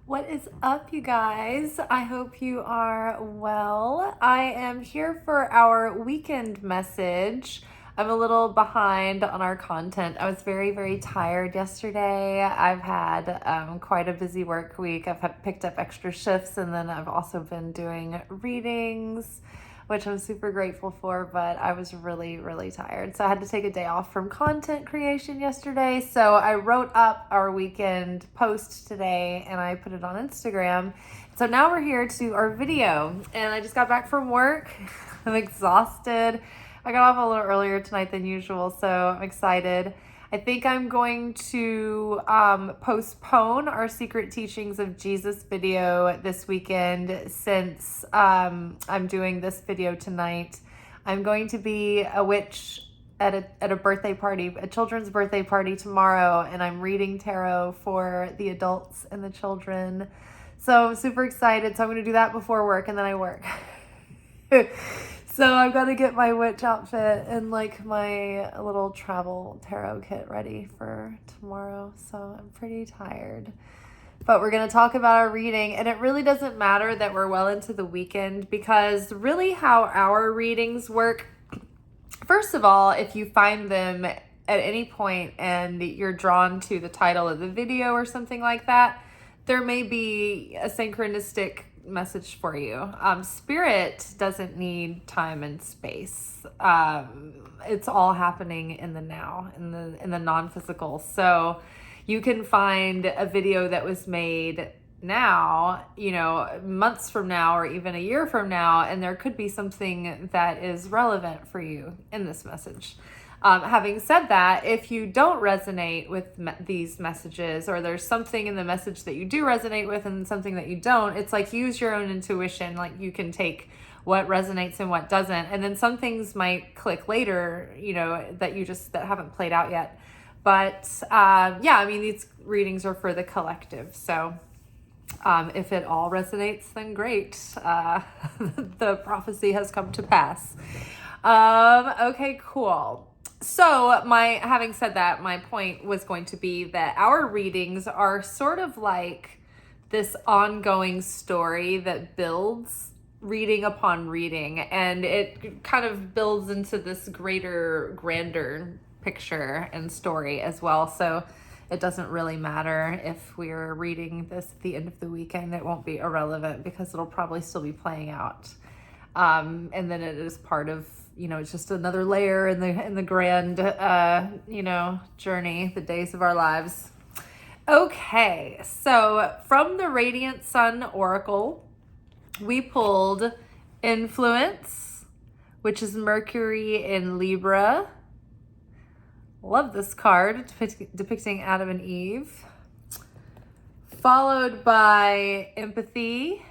What is up, you guys? I hope you are well. I am here for our weekend message. I'm a little behind on our content. I was very tired yesterday. I've had quite a busy work week. Picked up extra shifts, and then I've also been doing readings, which I'm super grateful for, but I was really tired. So I had to take a day off from content creation yesterday. So I wrote up our weekend post today and I put it on Instagram. So now we're here to our video, and I just got back from work. I'm exhausted. I got off a little earlier tonight than usual, so I'm excited. I think I'm going to postpone our Secret Teachings of Jesus video this weekend since I'm doing this video tonight. I'm going to be a witch at a birthday party, a children's birthday party tomorrow, and I'm reading tarot for the adults and the children. So I'm super excited. So I'm going to do that before work, and then I work. So I've got to get my witch outfit and like my little travel tarot kit ready for tomorrow. So I'm pretty tired. But we're going to talk about our reading, and it really doesn't matter that we're well into the weekend, because really how our readings work, first of all, if you find them at any point and you're drawn to the title of the video or something like that, there may be a synchronistic message for you. Spirit doesn't need time and space. It's all happening in the now, in the non-physical. So you can find a video that was made now, months from now or even a year from now, and there could be something that is relevant for you in this message. Having said that, if you don't resonate with these messages, or there's something in the message that you do resonate with and something that you don't, it's like use your own intuition. Like you can take what resonates and what doesn't. And then some things might click later, that haven't played out yet. But these readings are for the collective. So if it all resonates, then great. The prophecy has come to pass. Okay, cool. So having said that, my point was going to be that our readings are sort of like this ongoing story that builds reading upon reading, and it kind of builds into this grander picture and story as well. So it doesn't really matter if we're reading this at the end of the weekend. It won't be irrelevant because it'll probably still be playing out. And then it is part of, it's just another layer in the grand, journey, the days of our lives. Okay, so from the Radiant Sun Oracle, we pulled Influence, which is Mercury in Libra. Love this card, depicting Adam and Eve. Followed by Empathy,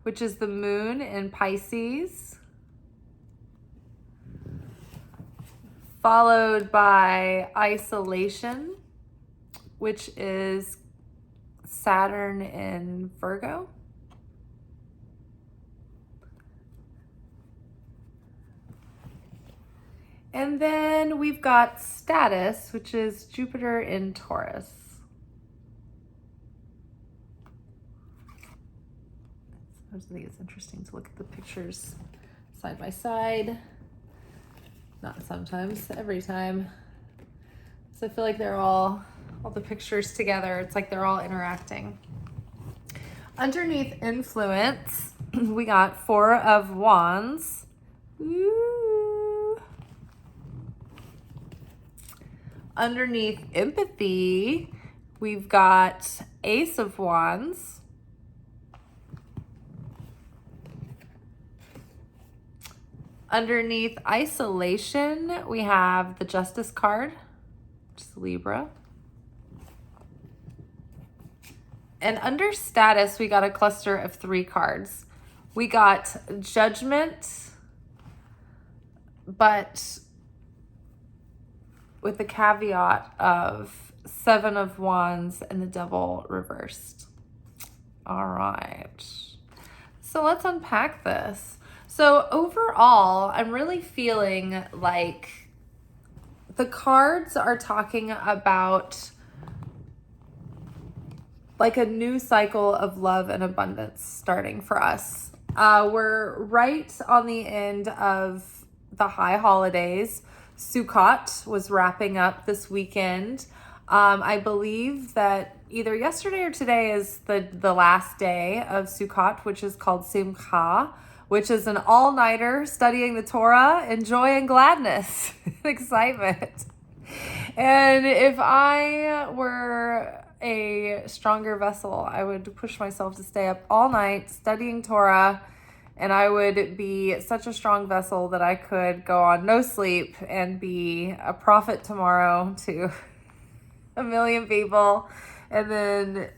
which is the Moon in Pisces. Followed by Isolation, which is Saturn in Virgo. And then we've got Status, which is Jupiter in Taurus. I think it's interesting to look at the pictures side by side. Not sometimes, every time. So I feel like they're all the pictures together. It's like they're all interacting. Underneath Influence, we got Four of Wands. Ooh. Underneath Empathy, we've got Ace of Wands. Underneath Isolation, we have the Justice card, which is Libra. And under Status, we got a cluster of 3 cards. We got Judgment, but with the caveat of 7 of Wands and the Devil reversed. All right. So let's unpack this. So overall, I'm really feeling like the cards are talking about like a new cycle of love and abundance starting for us. We're right on the end of the high holidays. Sukkot was wrapping up this weekend. I believe that either yesterday or today is the last day of Sukkot, which is called Simcha, which is an all-nighter studying the Torah in joy and gladness and excitement. And if I were a stronger vessel, I would push myself to stay up all night studying Torah, and I would be such a strong vessel that I could go on no sleep and be a prophet tomorrow to a million people and then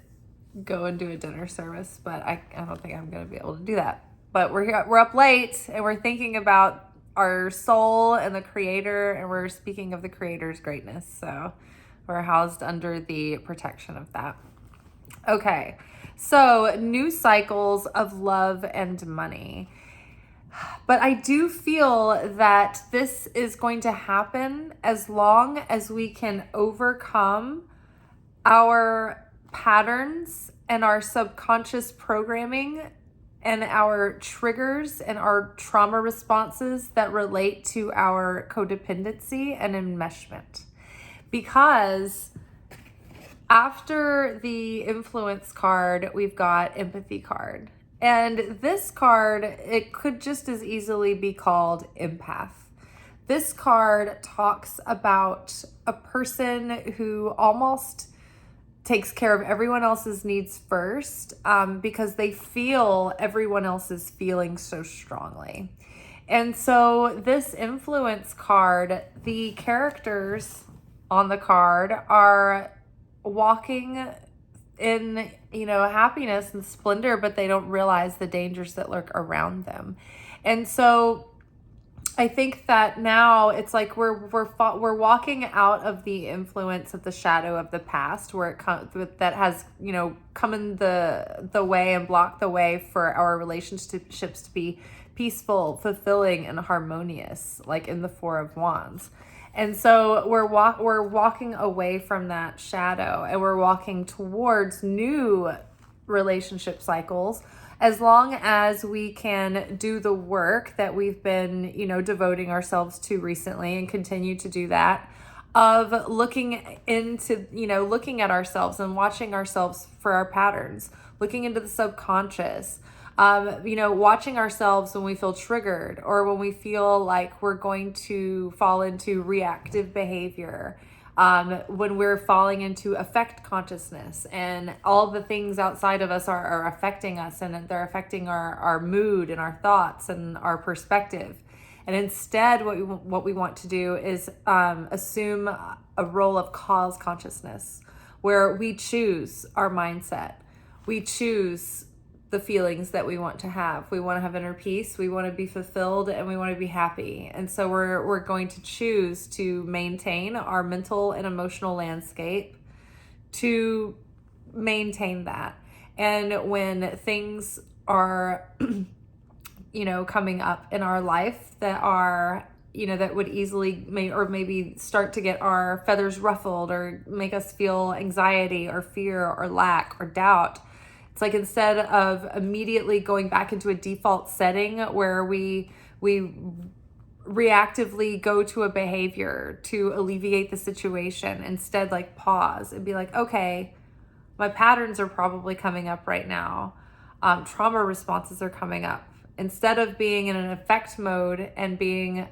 go and do a dinner service. But I don't think I'm going to be able to do that. But we're up late and we're thinking about our soul and the creator, and we're speaking of the creator's greatness. So we're housed under the protection of that. Okay, so new cycles of love and money. But I do feel that this is going to happen as long as we can overcome our patterns and our subconscious programming and our triggers and our trauma responses that relate to our codependency and enmeshment. Because after the influence card, we've got empathy card. And this card, it could just as easily be called empath. This card talks about a person who almost takes care of everyone else's needs first because they feel everyone else's feelings so strongly. And so this influence card, the characters on the card are walking in, happiness and splendor, but they don't realize the dangers that lurk around them. And so I think that now it's like we're walking out of the influence of the shadow of the past, where that has come in the way and blocked the way for our relationships to be peaceful, fulfilling, and harmonious, like in the Four of Wands. And so we're walking away from that shadow, and we're walking towards new relationship cycles, as long as we can do the work that we've been, devoting ourselves to recently and continue to do that, of looking at ourselves and watching ourselves for our patterns, looking into the subconscious, watching ourselves when we feel triggered or when we feel like we're going to fall into reactive behavior. When we're falling into affect consciousness and all the things outside of us are affecting us, and they're affecting our mood and our thoughts and our perspective. And instead, what we want to do is assume a role of cause consciousness, where we choose our mindset. We choose the feelings that we want to have. We want to have inner peace, we want to be fulfilled, and we want to be happy. And so we're going to choose to maintain our mental and emotional landscape to maintain that. And when things are coming up in our life that are that would easily maybe start to get our feathers ruffled or make us feel anxiety or fear or lack or doubt, it's like, instead of immediately going back into a default setting where we reactively go to a behavior to alleviate the situation, instead, like, pause and be like, okay, my patterns are probably coming up right now. Trauma responses are coming up. Instead of being in an effect mode and being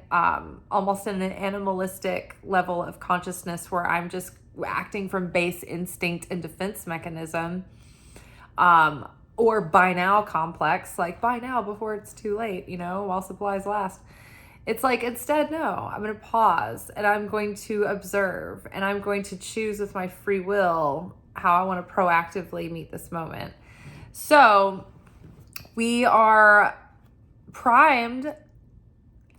almost in an animalistic level of consciousness where I'm just acting from base instinct and defense mechanism, or buy now complex, like buy now before it's too late, while supplies last. It's like, instead, no, I'm going to pause and I'm going to observe and I'm going to choose with my free will how I want to proactively meet this moment. So we are primed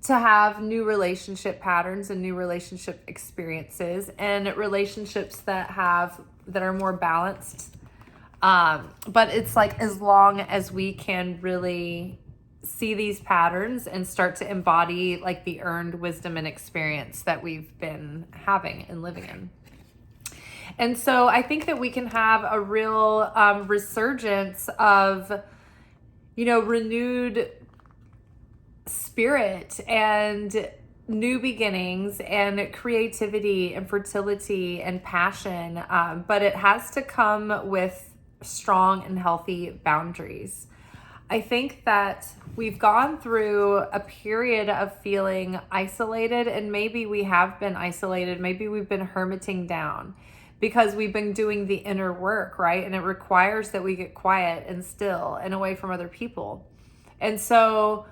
to have new relationship patterns and new relationship experiences and relationships that are more balanced. But it's like, as long as we can really see these patterns and start to embody like the earned wisdom and experience that we've been having and living in. And so I think that we can have a real resurgence of, renewed spirit and new beginnings and creativity and fertility and passion. But it has to come with strong and healthy boundaries. I think that we've gone through a period of feeling isolated, and maybe we have been isolated. Maybe we've been hermiting down because we've been doing the inner work, right? And it requires that we get quiet and still and away from other people. And so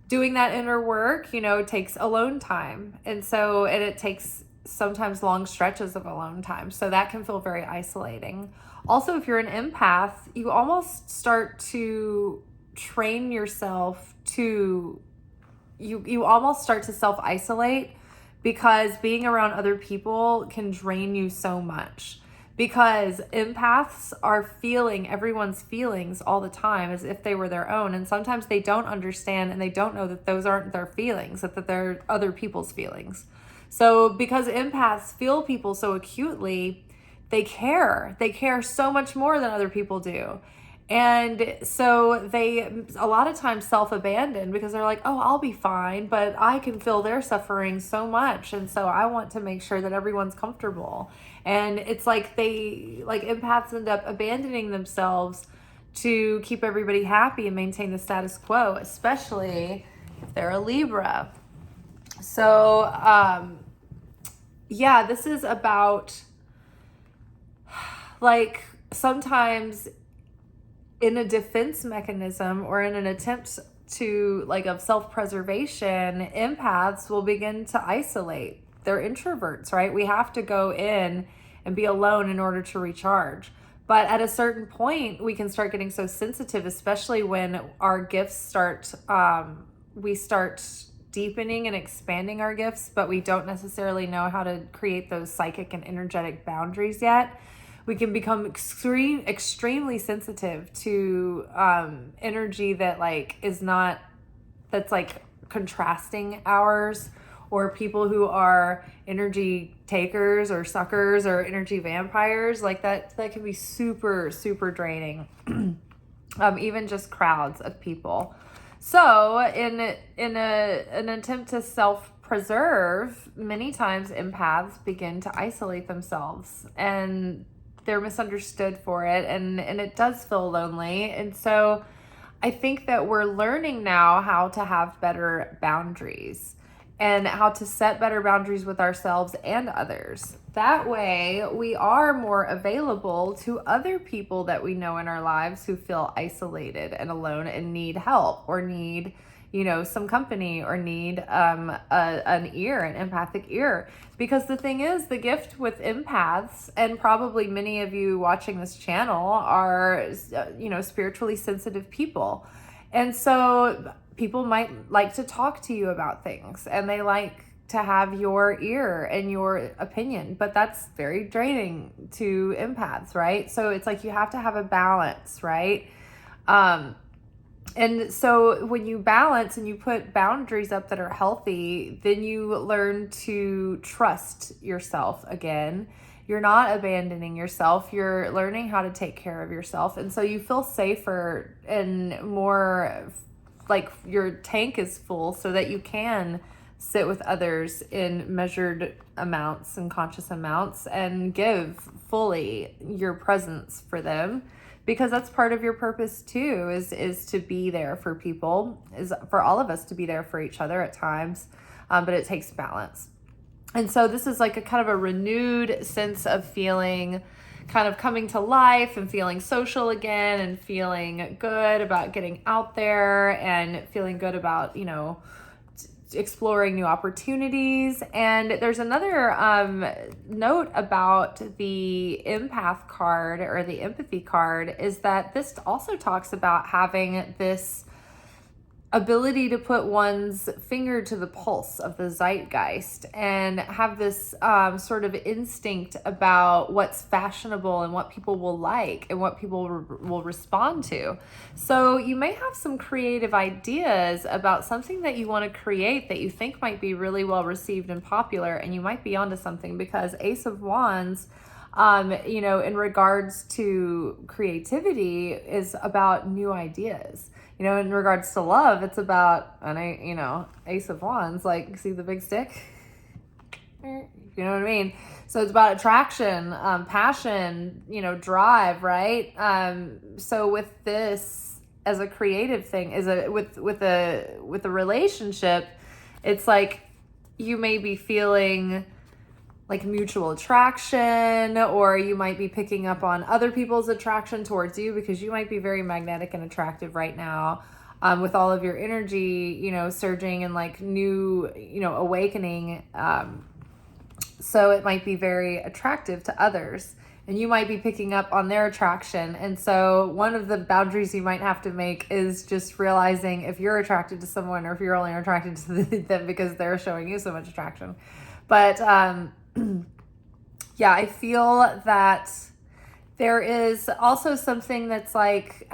doing that inner work, takes alone time. And it takes sometimes long stretches of alone time. So that can feel very isolating. Also, if you're an empath, you almost start to train yourself to, you almost start to self-isolate, because being around other people can drain you so much. Because empaths are feeling everyone's feelings all the time as if they were their own. And sometimes they don't understand, and they don't know that those aren't their feelings, that they're other people's feelings. So because empaths feel people so acutely, they care. They care so much more than other people do. And so they a lot of times self-abandon, because they're like, oh, I'll be fine, but I can feel their suffering so much. And so I want to make sure that everyone's comfortable. And it's like empaths end up abandoning themselves to keep everybody happy and maintain the status quo, especially if they're a Libra. So, this is about, sometimes in a defense mechanism or in an attempt to of self-preservation, empaths will begin to isolate. They're introverts, right? We have to go in and be alone in order to recharge. But at a certain point, we can start getting so sensitive, especially when our gifts we start deepening and expanding our gifts, but we don't necessarily know how to create those psychic and energetic boundaries yet. We can become extremely sensitive to energy that that's contrasting ours, or people who are energy takers or suckers or energy vampires. That can be super, super draining. Even just crowds of people. So in an attempt to self-preserve, many times empaths begin to isolate themselves, and they're misunderstood for it, and it does feel lonely. And so I think that we're learning now how to have better boundaries and how to set better boundaries with ourselves and others. That way we are more available to other people that we know in our lives who feel isolated and alone and need help, or need some company, or need an ear, an empathic ear. Because the thing is, the gift with empaths, and probably many of you watching this channel are, spiritually sensitive people. And so people might like to talk to you about things, and they like to have your ear and your opinion, but that's very draining to empaths, right? So it's you have to have a balance, right? And so when you balance and you put boundaries up that are healthy, then you learn to trust yourself again. You're not abandoning yourself. You're learning how to take care of yourself. And so you feel safer and more your tank is full, so that you can sit with others in measured amounts and conscious amounts and give fully your presence for them. Because that's part of your purpose too, is to be there for people, is for all of us to be there for each other at times, but it takes balance. And so this is a kind of a renewed sense of feeling kind of coming to life and feeling social again, and feeling good about getting out there, and feeling good about, exploring new opportunities. And there's another note about the empath card, or the empathy card, is that this also talks about having this ability to put one's finger to the pulse of the zeitgeist, and have this sort of instinct about what's fashionable and what people will like and what people will respond to. So you may have some creative ideas about something that you want to create that you think might be really well received and popular, and you might be onto something, because Ace of Wands In regards to creativity is about new ideas. In regards to love, it's about, Ace of Wands, like, see the big stick? You know what I mean? So it's about attraction, passion, drive, right? So with this as a creative thing, with a relationship, it's like you may be feeling like mutual attraction, or you might be picking up on other people's attraction towards you because you might be very magnetic and attractive right now, with all of your energy, surging and like new, awakening. So it might be very attractive to others, and you might be picking up on their attraction. And so one of the boundaries you might have to make is just realizing if you're attracted to someone or if you're only attracted to them because they're showing you so much attraction. But yeah, I feel that there is also something that's like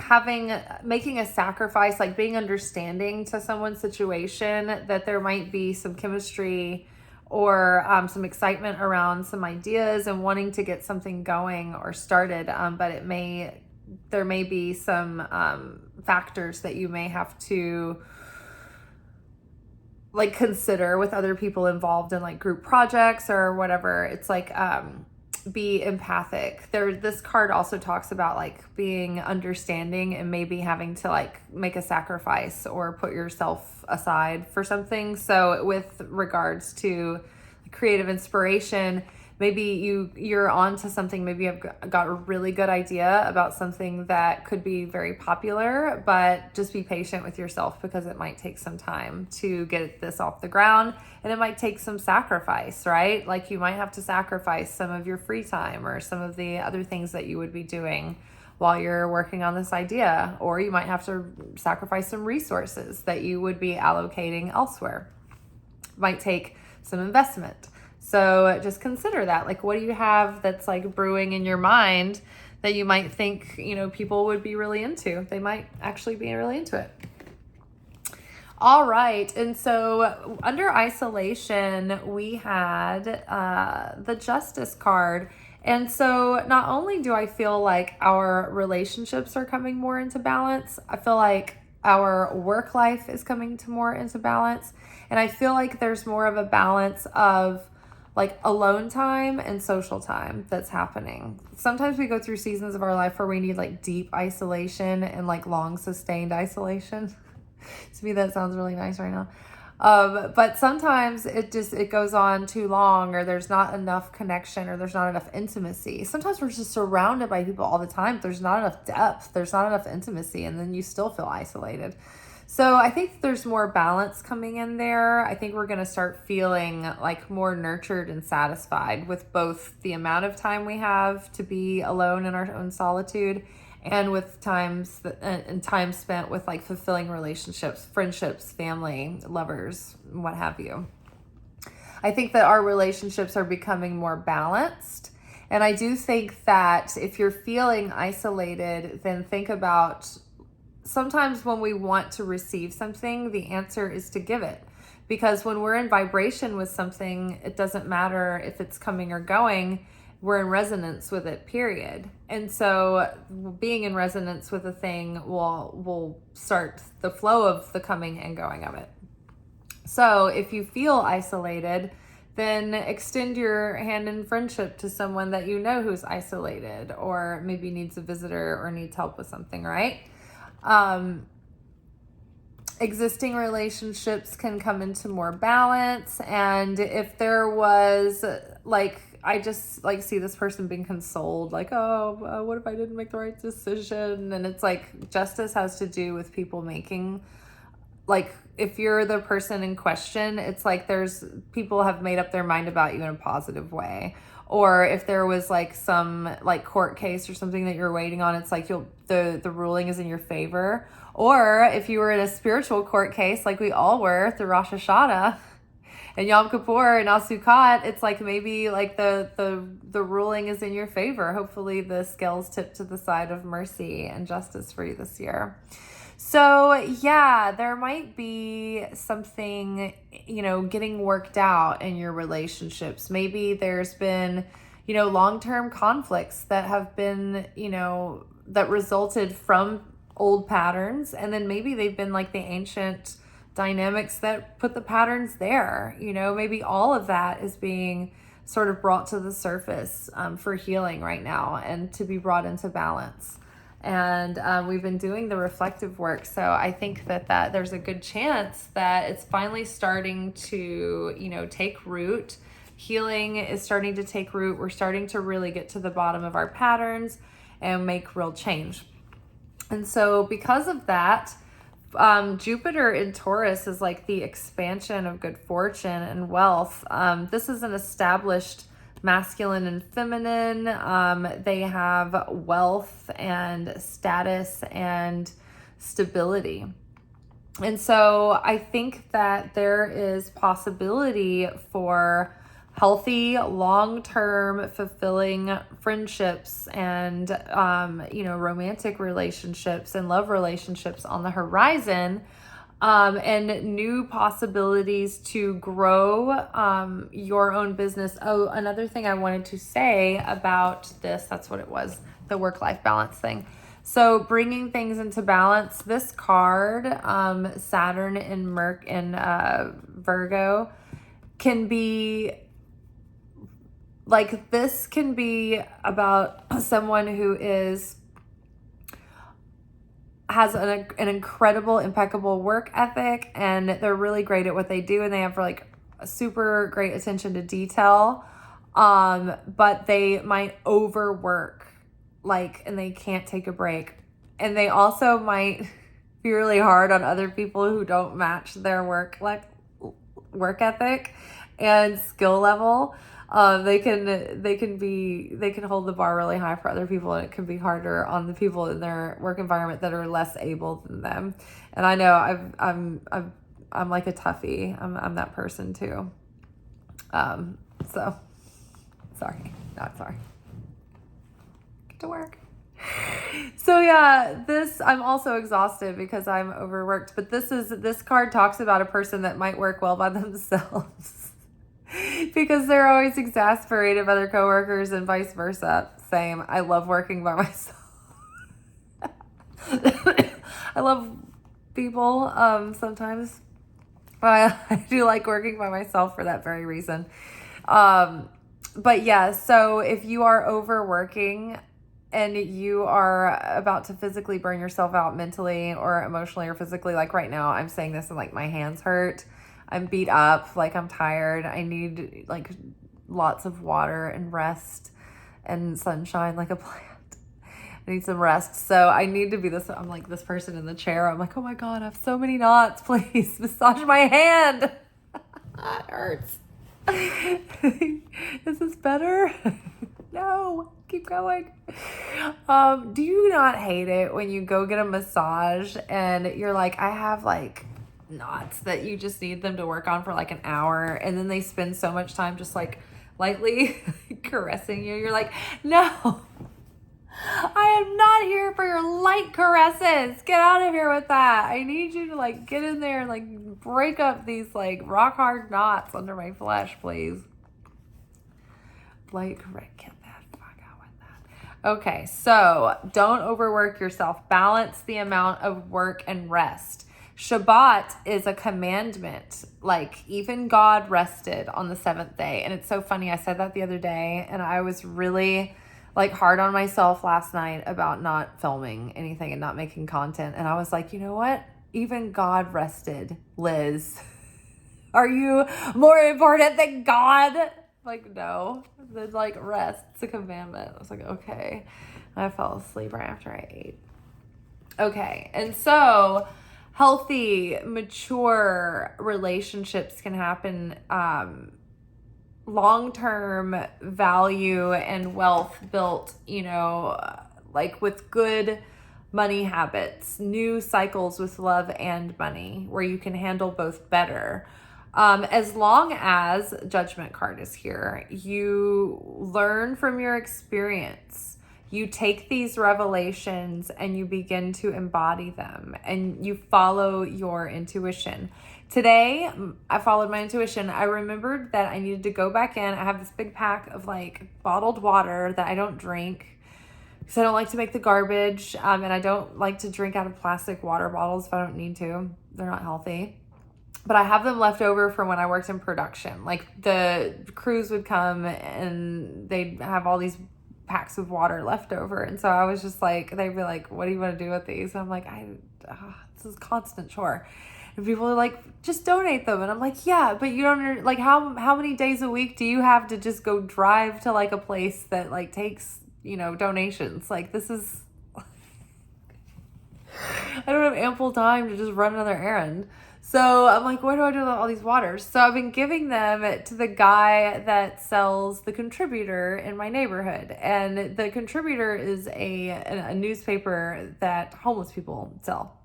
making a sacrifice, like being understanding to someone's situation, that there might be some chemistry or some excitement around some ideas and wanting to get something going or started. But there may be some factors that you may have to like consider with other people involved in like group projects or whatever. It's like, be empathic. This card also talks about like being understanding and maybe having to like make a sacrifice or put yourself aside for something. So with regards to creative inspiration, maybe you're onto something. Maybe you've got a really good idea about something that could be very popular, but just be patient with yourself because it might take some time to get this off the ground, and it might take some sacrifice, right? Like you might have to sacrifice some of your free time or some of the other things that you would be doing while you're working on this idea, or you might have to sacrifice some resources that you would be allocating elsewhere. It might take some investment. So just consider that. Like, what do you have that's like brewing in your mind that you might think, people would be really into? They might actually be really into it. All right. And so under isolation, we had the Justice card. And so not only do I feel like our relationships are coming more into balance, I feel like our work life is coming to more into balance. And I feel like there's more of a balance of like alone time and social time that's happening. Sometimes we go through seasons of our life where we need like deep isolation and like long sustained isolation. To me, that sounds really nice right now. But sometimes it goes on too long, or there's not enough connection, or there's not enough intimacy. Sometimes we're just surrounded by people all the time. There's not enough depth. There's not enough intimacy. And then you still feel isolated. So I think there's more balance coming in there. I think we're going to start feeling like more nurtured and satisfied with both the amount of time we have to be alone in our own solitude, and with time spent with like fulfilling relationships, friendships, family, lovers, what have you. I think that our relationships are becoming more balanced. And I do think that if you're feeling isolated, then think about sometimes when we want to receive something, the answer is to give it. Because when we're in vibration with something, it doesn't matter if it's coming or going, we're in resonance with it, period. And so being in resonance with a thing will start the flow of the coming and going of it. So if you feel isolated, then extend your hand in friendship to someone that you know who's isolated, or maybe needs a visitor or needs help with something, right? Existing relationships can come into more balance. And if there was like, I just like see this person being consoled, like, what if I didn't make the right decision? And it's like, justice has to do with people making, like, if you're the person in question, it's like there's people have made up their mind about you in a positive way. Or if there was like some like court case or something that you're waiting on, it's like the ruling is in your favor. Or if you were in a spiritual court case, like we all were through Rosh Hashanah and Yom Kippur and Al Sukkot, it's like maybe like the ruling is in your favor. Hopefully the scales tip to the side of mercy and justice for you this year. So yeah, there might be something, getting worked out in your relationships. Maybe there's been, long-term conflicts that have been, that resulted from old patterns. And then maybe they've been like the ancient dynamics that put the patterns there. Maybe all of that is being sort of brought to the surface for healing right now and to be brought into balance. And we've been doing the reflective work. So I think that there's a good chance that it's finally starting to, take root. Healing is starting to take root. We're starting to really get to the bottom of our patterns and make real change. And so because of that, Jupiter in Taurus is like the expansion of good fortune and wealth. This is an established masculine and feminine. They have wealth and status and stability. And so I think that there is possibility for healthy, long-term, fulfilling friendships and, romantic relationships and love relationships on the horizon. And new possibilities to grow your own business. Oh, another thing I wanted to say about this, that's what it was, the work-life balance thing. So bringing things into balance, this card, Saturn in Virgo, can be like, this can be about someone who has an incredible, impeccable work ethic, and they're really great at what they do, and they have like super great attention to detail, but they might overwork, and they can't take a break. And they also might be really hard on other people who don't match their work ethic and skill level. They can hold the bar really high for other people, and it can be harder on the people in their work environment that are less able than them. And I know I'm like a toughie. I'm that person too. So sorry, not sorry. Get to work. So yeah, I'm also exhausted because I'm overworked, but this card talks about a person that might work well by themselves. Because they're always exasperated by their coworkers and vice versa. Same. I love working by myself. I love people sometimes. I do like working by myself for that very reason. But yeah, so if you are overworking and you are about to physically burn yourself out mentally or emotionally or physically, like right now, I'm saying this and like my hands hurt. I'm beat up, I'm tired. I need lots of water and rest and sunshine like a plant. I need some rest. So I need to be this, I'm like this person in the chair. I'm like, oh my God, I have so many knots. Please massage my hand. It hurts. Is this better? No, keep going. Do you not hate it when you go get a massage and you're like, I have knots that you just need them to work on for an hour, and then they spend so much time just lightly caressing you? You're like, no, I am not here for your light caresses. Get out of here with that. I need you to get in there and break up these rock hard knots under my flesh, please. Get that fuck out with that. Okay, so don't overwork yourself. Balance the amount of work and rest. Shabbat is a commandment. Even God rested on the seventh day. And it's so funny. I said that the other day, and I was really hard on myself last night about not filming anything and not making content. And I was like, you know what? Even God rested, Liz. Are you more important than God? No. Then rest. It's a commandment. I was like, okay. And I fell asleep right after I ate. Okay. And so healthy, mature relationships can happen. Long-term value and wealth built, with good money habits, new cycles with love and money, where you can handle both better. As long as Judgment card is here, you learn from your experience. you take these revelations and you begin to embody them and you follow your intuition. Today, I followed my intuition. I remembered that I needed to go back in. I have this big pack of like bottled water that I don't drink because I don't like to make the garbage. And I don't like to drink out of plastic water bottles if I don't need to. They're not healthy. But I have them left over from when I worked in production. Like the crews would come and they'd have all these packs of water left over. And so I was just like, they'd be like, what do you want to do with these? And I'm like, this is a constant chore. And people are like, just donate them. And I'm like, yeah, but you don't, like, how many days a week do you have to just go drive to like a place that like takes, donations? Like this is, I don't have ample time to just run another errand. So I'm like, what do I do with all these waters? So I've been giving them to the guy that sells The Contributor in my neighborhood. And The Contributor is a newspaper that homeless people sell.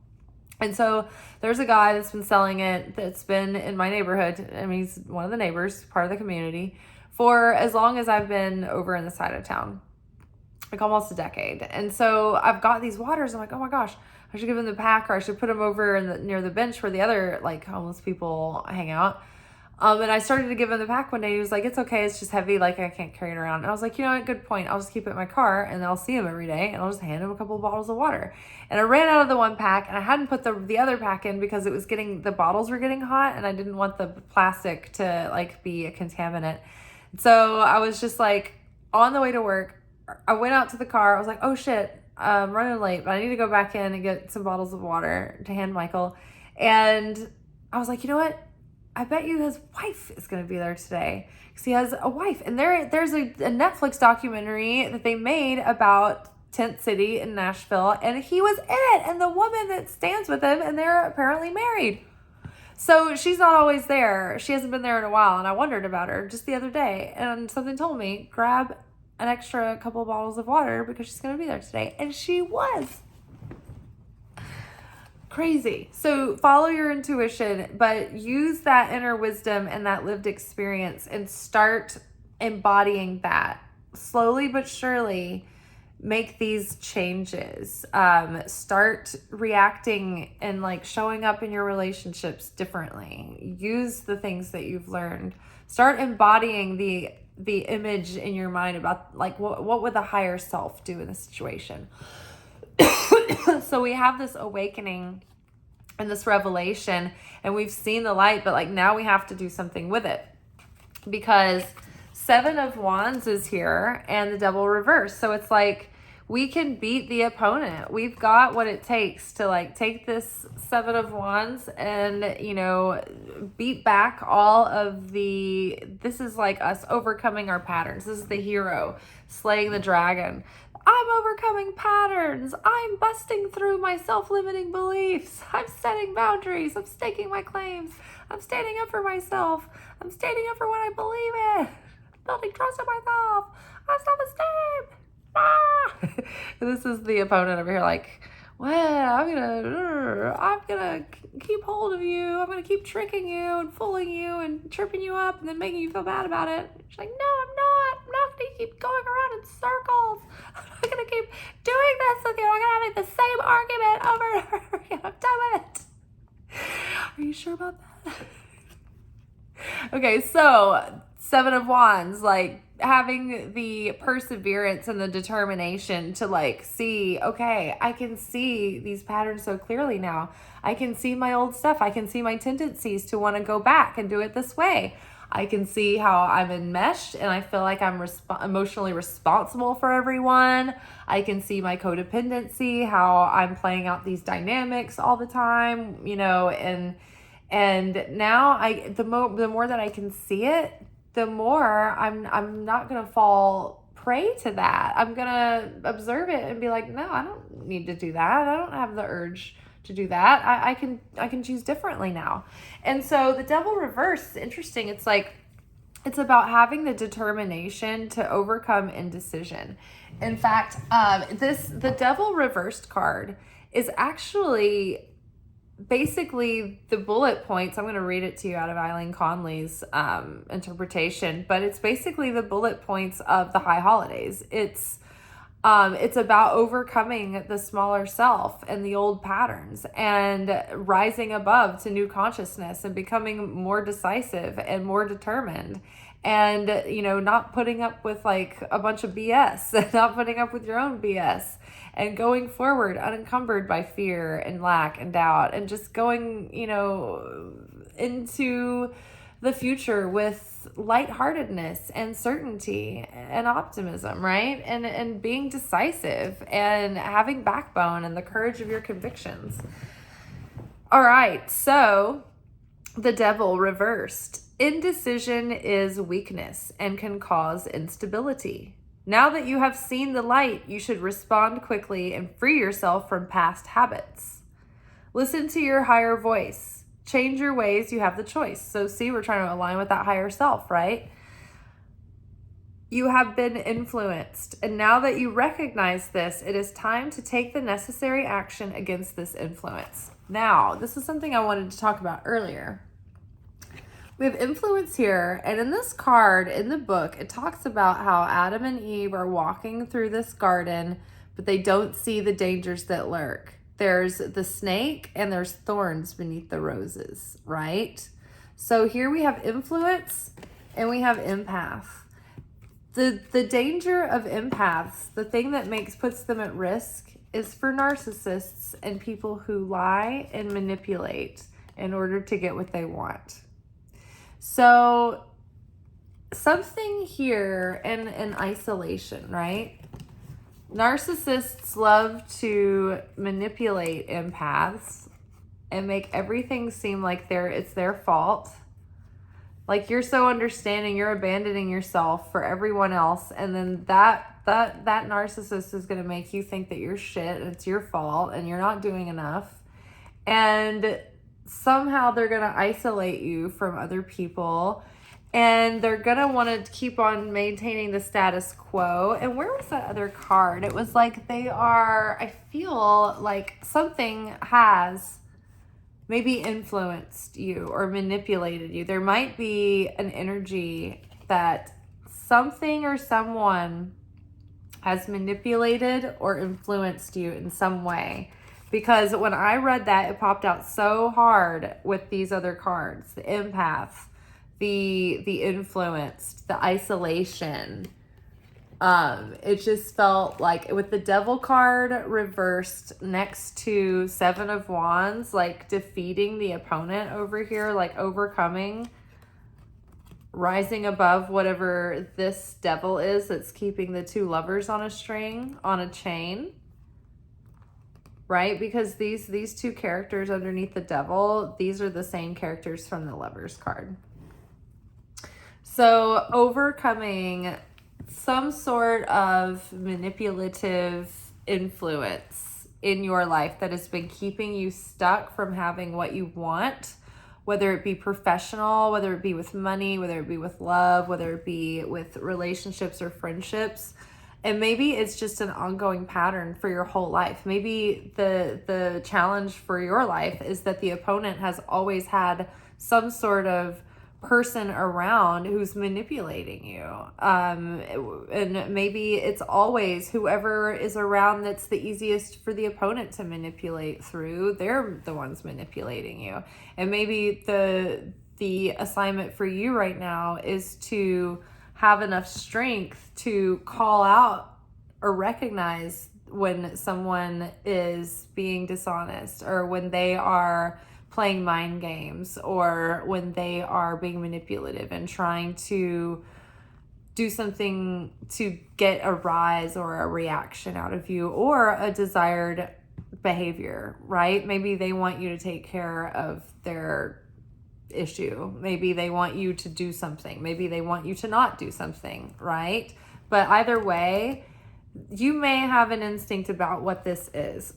And so there's a guy that's been selling it that's been in my neighborhood. I mean, he's one of the neighbors, part of the community, for as long as I've been over in the side of town, like almost a decade. And so I've got these waters. I'm like, oh my gosh, I should give him the pack, or I should put him over near the bench where the other like homeless people hang out. And I started to give him the pack one day. He was like, it's okay. It's just heavy. Like I can't carry it around. And I was like, you know what? Good point. I'll just keep it in my car and I'll see him every day and I'll just hand him a couple of bottles of water. And I ran out of the one pack and I hadn't put the other pack in because the bottles were getting hot and I didn't want the plastic to like be a contaminant. So I was just like on the way to work. I went out to the car. I was like, oh shit, I'm running late, but I need to go back in and get some bottles of water to hand Michael. And I was like, you know what? I bet you his wife is going to be there today because he has a wife. And there's a Netflix documentary that they made about Tent City in Nashville, and he was in it, and the woman that stands with him, and they're apparently married. So she's not always there. She hasn't been there in a while, and I wondered about her just the other day, and something told me, grab an extra couple of bottles of water because she's going to be there today. And she was. Crazy. So follow your intuition, but use that inner wisdom and that lived experience and start embodying that. Slowly but surely make these changes. Start reacting and like showing up in your relationships differently. Use the things that you've learned. Start embodying the image in your mind about like what would the higher self do in this situation. So we have this awakening and this revelation, and we've seen the light, but like now we have to do something with it because 7 of Wands is here and the Devil reverse. So it's like we can beat the opponent. We've got what it takes to like take this 7 of Wands and, beat back all of this is like us overcoming our patterns. This is the hero slaying the dragon. I'm overcoming patterns. I'm busting through my self-limiting beliefs. I'm setting boundaries. I'm staking my claims. I'm standing up for myself. I'm standing up for what I believe in. Building trust in myself. I self-esteem. This is the opponent over here like, well, I'm gonna keep hold of you. I'm gonna keep tricking you and fooling you and tripping you up and then making you feel bad about it. She's like, no, I'm not. I'm not gonna keep going around in circles. I'm not gonna keep doing this with you. I'm gonna have the same argument over and over again. I'm done with it. Are you sure about that? Okay, so 7 of Wands, like having the perseverance and the determination to like see, okay, I can see these patterns so clearly now. I can see my old stuff. I can see my tendencies to want to go back and do it this way. I can see how I'm enmeshed and I feel like I'm emotionally responsible for everyone. I can see my codependency, how I'm playing out these dynamics all the time, and now the more that I can see it, the more I'm not going to fall prey to that. I'm going to observe it and be like, no, I don't need to do that. I don't have the urge to do that. I can choose differently now. And so the Devil reverse is interesting. It's like, it's about having the determination to overcome indecision. In fact, the Devil reversed card is actually basically the bullet points. I'm going to read it to you out of Eileen Conley's interpretation, but it's basically the bullet points of the high holidays. It's It's about overcoming the smaller self and the old patterns and rising above to new consciousness and becoming more decisive and more determined, and, not putting up with like a bunch of BS, not putting up with your own BS, and going forward unencumbered by fear and lack and doubt, and just going, into the future with lightheartedness and certainty and optimism, right? And being decisive and having backbone and the courage of your convictions. All right, so the devil reversed. Indecision is weakness and can cause instability. Now that you have seen the light, you should respond quickly and free yourself from past habits. Listen to your higher voice. Change your ways, you have the choice. So see, we're trying to align with that higher self, right? You have been influenced. And now that you recognize this, it is time to take the necessary action against this influence. Now, this is something I wanted to talk about earlier. We have influence here, and in this card, in the book, it talks about how Adam and Eve are walking through this garden, but they don't see the dangers that lurk. There's the snake and there's thorns beneath the roses, right? So here we have influence and we have empath. The danger of empaths, the thing that puts them at risk, is for narcissists and people who lie and manipulate in order to get what they want. So something here in isolation, right? Narcissists love to manipulate empaths and make everything seem like it's their fault. Like, you're so understanding, you're abandoning yourself for everyone else, and then that narcissist is going to make you think that you're shit and it's your fault and you're not doing enough. And somehow they're going to isolate you from other people, and they're going to want to keep on maintaining the status quo. And where was that other card? It was like I feel like something has maybe influenced you or manipulated you. There might be an energy that something or someone has manipulated or influenced you in some way. Because when I read that, it popped out so hard with these other cards: the empath, the influenced, the isolation. It just felt like, with the devil card reversed next to Seven of Wands, like defeating the opponent over here, like overcoming, rising above whatever this devil is that's keeping the two lovers on a string, on a chain. Right? Because these two characters underneath the devil, these are the same characters from the Lovers card. So overcoming some sort of manipulative influence in your life that has been keeping you stuck from having what you want, whether it be professional, whether it be with money, whether it be with love, whether it be with relationships or friendships. And maybe it's just an ongoing pattern for your whole life. Maybe the challenge for your life is that the opponent has always had some sort of person around who's manipulating you. And maybe it's always whoever is around that's the easiest for the opponent to manipulate through. They're the ones manipulating you. And maybe the assignment for you right now is to have enough strength to call out or recognize when someone is being dishonest, or when they are playing mind games, or when they are being manipulative and trying to do something to get a rise or a reaction out of you, or a desired behavior, right? Maybe they want you to take care of their issue. Maybe they want you to do something. Maybe they want you to not do something, right? But either way, you may have an instinct about what this is.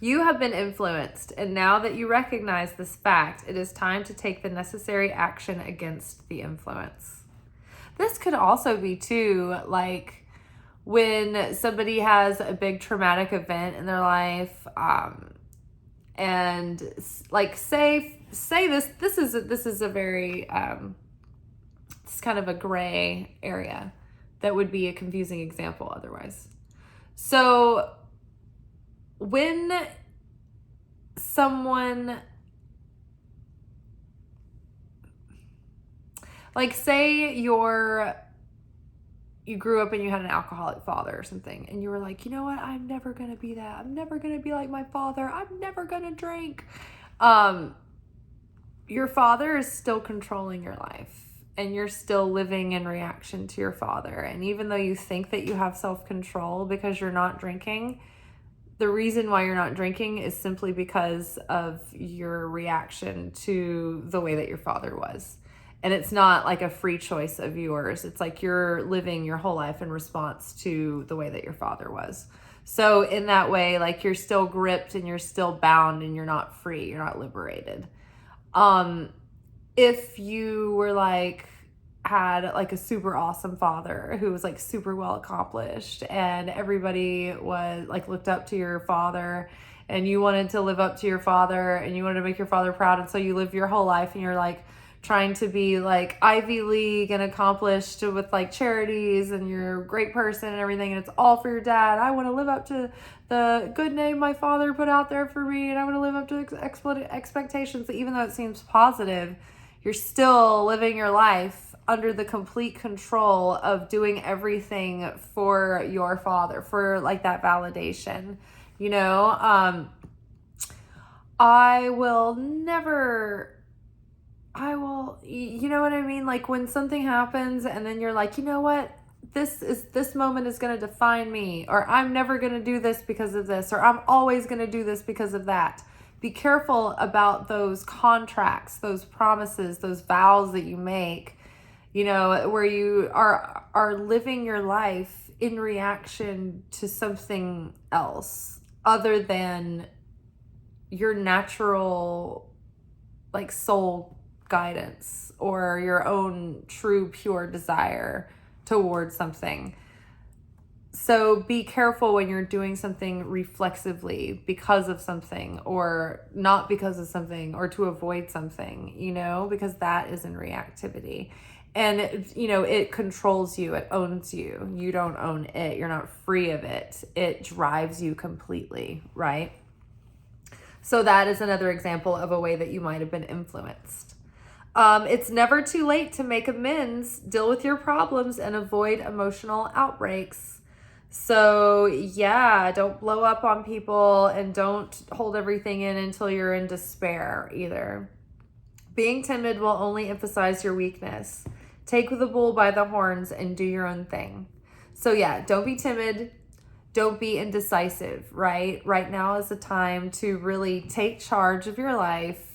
You have been influenced, and now that you recognize this fact, it is time to take the necessary action against the influence. This could also be too, like when somebody has a big traumatic event in their life, and like say this is a very it's kind of a gray area that would be a confusing example otherwise. So when someone, like, say you grew up and you had an alcoholic father or something, and you were like, you know what, I'm never gonna be that. I'm never gonna be like my father. I'm never gonna drink. Your father is still controlling your life, and you're still living in reaction to your father. And even though you think that you have self-control because you're not drinking, the reason why you're not drinking is simply because of your reaction to the way that your father was. And it's not like a free choice of yours. It's like you're living your whole life in response to the way that your father was. So in that way, like, you're still gripped and you're still bound and you're not free. You're not liberated. If you were like, had like a super awesome father who was like super well accomplished, and everybody was like looked up to your father, and you wanted to live up to your father and you wanted to make your father proud, and so you live your whole life and you're like trying to be like Ivy League and accomplished with like charities, and you're a great person and everything, and it's all for your dad. I want to live up to the good name my father put out there for me, and I want to live up to expectations. Even though it seems positive, you're still living your life under the complete control of doing everything for your father, for like that validation, you know? You know what I mean? Like, when something happens and then you're like, you know what? This moment is going to define me, or I'm never going to do this because of this, or I'm always going to do this because of that. Be careful about those contracts, those promises, those vows that you make, you know, where you are living your life in reaction to something else other than your natural, like, soul guidance or your own true pure desire towards something. So be careful when you're doing something reflexively because of something, or not because of something, or to avoid something, you know, because that is in reactivity. And, you know, it controls you, it owns you. You don't own it. You're not free of it. It drives you completely, right? So that is another example of a way that you might have been influenced. It's never too late to make amends, deal with your problems, and avoid emotional outbreaks. So yeah, don't blow up on people, and don't hold everything in until you're in despair either. Being timid will only emphasize your weakness. Take the bull by the horns and do your own thing. So yeah, don't be timid. Don't be indecisive, right? Right now is the time to really take charge of your life.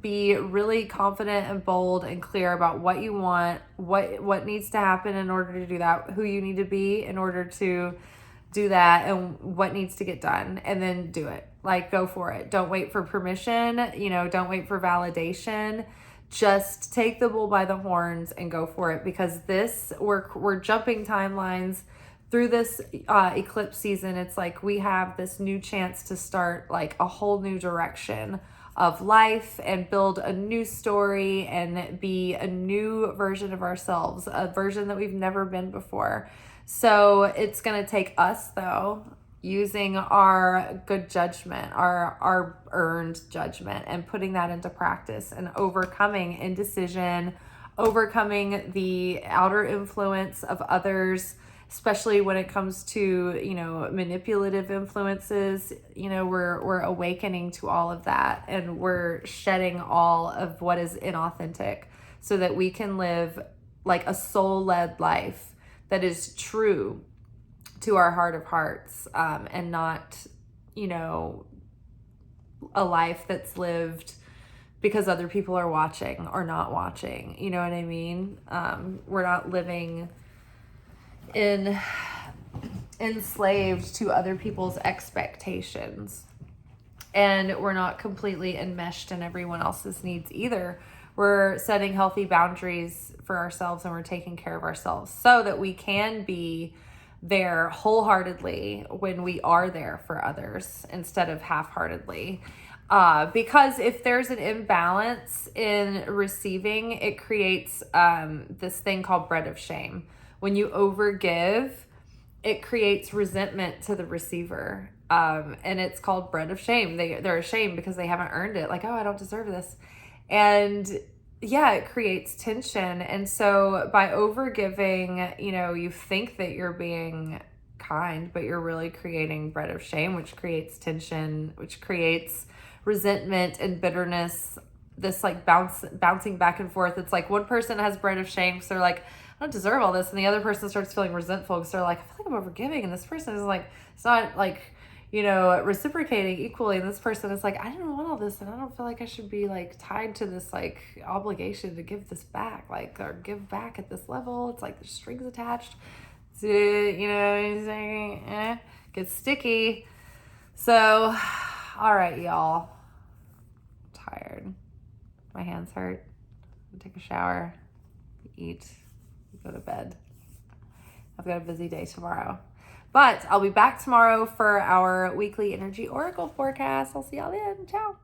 Be really confident and bold and clear about what you want, what needs to happen in order to do that, who you need to be in order to do that, and what needs to get done, and then do it. Like, go for it. Don't wait for permission, you know, don't wait for validation. Just take the bull by the horns and go for it, because we're jumping timelines through this eclipse season. It's like we have this new chance to start like a whole new direction of life and build a new story and be a new version of ourselves, a version that we've never been before. So it's going to take us, though, using our good judgment, our earned judgment, and putting that into practice, and overcoming indecision, overcoming the outer influence of others, especially when it comes to, you know, manipulative influences. You know, we're awakening to all of that, and we're shedding all of what is inauthentic so that we can live like a soul-led life that is true to our heart of hearts, and not, you know, a life that's lived because other people are watching or not watching. You know what I mean? We're not living enslaved to other people's expectations, and we're not completely enmeshed in everyone else's needs either. We're setting healthy boundaries for ourselves, and we're taking care of ourselves so that we can be there wholeheartedly when we are there for others, instead of half-heartedly. Because if there's an imbalance in receiving, it creates this thing called bread of shame. When you overgive, it creates resentment to the receiver. And it's called bread of shame. They're ashamed because they haven't earned it. Like, oh, I don't deserve this. And yeah, it creates tension. And so by overgiving, you think that you're being kind, but you're really creating bread of shame, which creates tension, which creates resentment and bitterness, this like bouncing back and forth. It's like one person has bread of shame because they're like, I don't deserve all this, and the other person starts feeling resentful because they're like, I feel like I'm overgiving, and this person is like, it's not like, reciprocating equally, and this person is like, I didn't want all this, and I don't feel like I should be like tied to this like obligation to give this back, like, or give back at this level. It's like there's strings attached. So, gets sticky. So, all right, y'all. I'm tired. My hands hurt. Take a shower, eat, go to bed. I've got a busy day tomorrow. But I'll be back tomorrow for our weekly energy oracle forecast. I'll see y'all then. Ciao.